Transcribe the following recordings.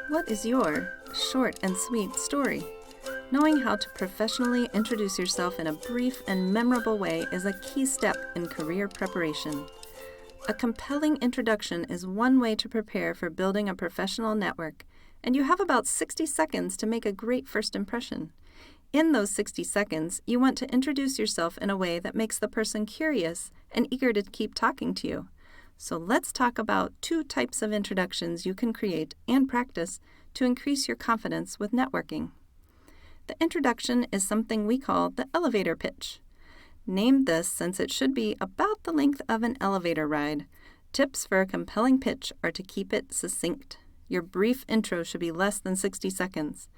What is your short and sweet story? Knowing how to professionally introduce yourself in a brief and memorable way is a key step in career preparation. A compelling introduction is one way to prepare for building a professional network, and you have about 60 seconds to make a great first impression. In those 60 seconds, you want to introduce yourself in a way that makes the person curious and eager to keep talking to you. So let's talk about 2 types of introductions you can create and practice to increase your confidence with networking. The introduction is something we call the elevator pitch. Named this since it should be about the length of an elevator ride. Tips for a compelling pitch are to keep it succinct. Your brief intro should be less than 60 seconds.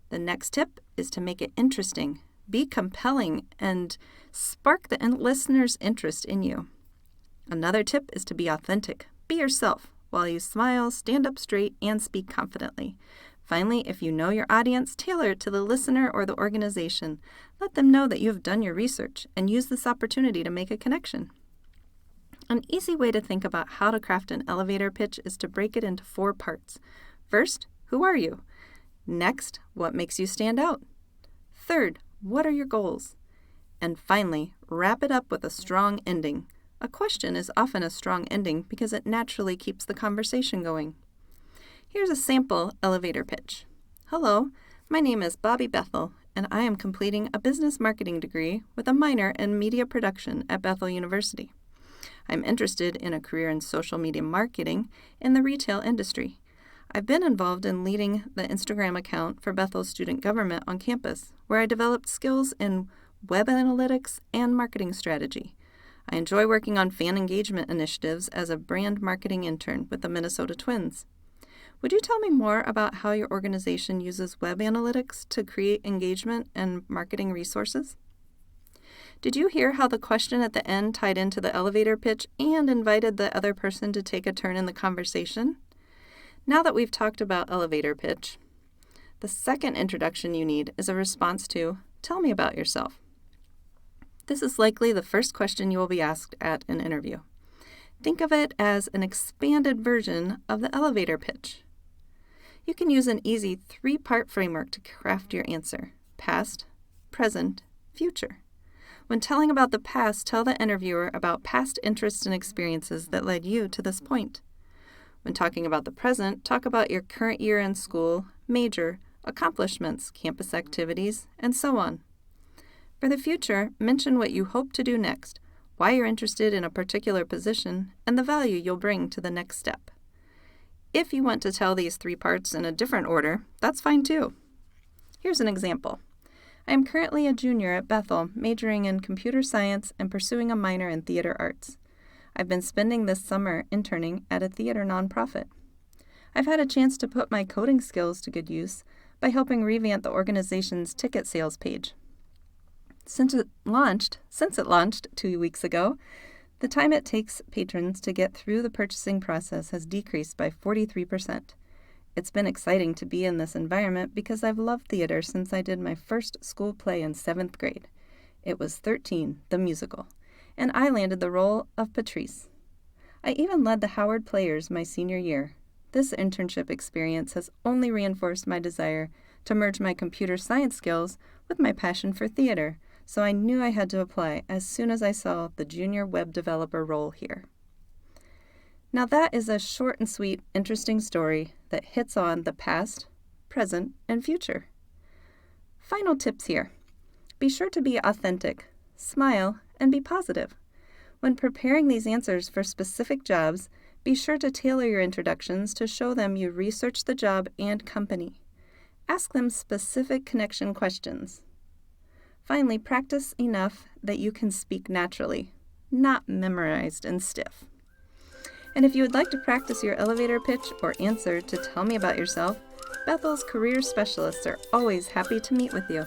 The next tip is to make it interesting. Be compelling and spark the listener's interest in you. Another tip is to be authentic. Be yourself while you smile, stand up straight, and speak confidently. Finally, if you know your audience, tailor it to the listener or the organization. Let them know that you have done your research and use this opportunity to make a connection. An easy way to think about how to craft an elevator pitch is to break it into 4 parts. First, who are you? Next, what makes you stand out? Third, what are your goals? And finally, wrap it up with a strong ending. A question is often a strong ending because it naturally keeps the conversation going. Here's a sample elevator pitch. Hello, my name is Bobby Bethel, and I am completing a business marketing degree with a minor in media production at Bethel University. I'm interested in a career in social media marketing in the retail industry. I've been involved in leading the Instagram account for Bethel Student Government on campus, where I developed skills in web analytics and marketing strategy. I enjoy working on fan engagement initiatives as a brand marketing intern with the Minnesota Twins. Would you tell me more about how your organization uses web analytics to create engagement and marketing resources? Did you hear how the question at the end tied into the elevator pitch and invited the other person to take a turn in the conversation? Now that we've talked about elevator pitch, the second introduction you need is a response to, "Tell me about yourself." This is likely the first question you will be asked at an interview. Think of it as an expanded version of the elevator pitch. You can use an easy 3-part framework to craft your answer: past, present, future. When telling about the past, tell the interviewer about past interests and experiences that led you to this point. When talking about the present, talk about your current year in school, major, accomplishments, campus activities, and so on. For the future, mention what you hope to do next, why you're interested in a particular position, and the value you'll bring to the next step. If you want to tell these 3 parts in a different order, that's fine too. Here's an example. I am currently a junior at Bethel, majoring in computer science and pursuing a minor in theater arts. I've been spending this summer interning at a theater nonprofit. I've had a chance to put my coding skills to good use by helping revamp the organization's ticket sales page. Since it launched 2 weeks ago, the time it takes patrons to get through the purchasing process has decreased by 43%. It's been exciting to be in this environment because I've loved theater since I did my first school play in 7th grade. It was 13, the musical, and I landed the role of Patrice. I even led the Howard Players my senior year. This internship experience has only reinforced my desire to merge my computer science skills with my passion for theater, so I knew I had to apply as soon as I saw the junior web developer role here. Now that is a short and sweet, interesting story that hits on the past, present, and future. Final tips here. Be sure to be authentic, smile, and be positive. When preparing these answers for specific jobs, be sure to tailor your introductions to show them you researched the job and company. Ask them specific connection questions. Finally, practice enough that you can speak naturally, not memorized and stiff. And if you would like to practice your elevator pitch or answer to "Tell me about yourself," Bethel's career specialists are always happy to meet with you.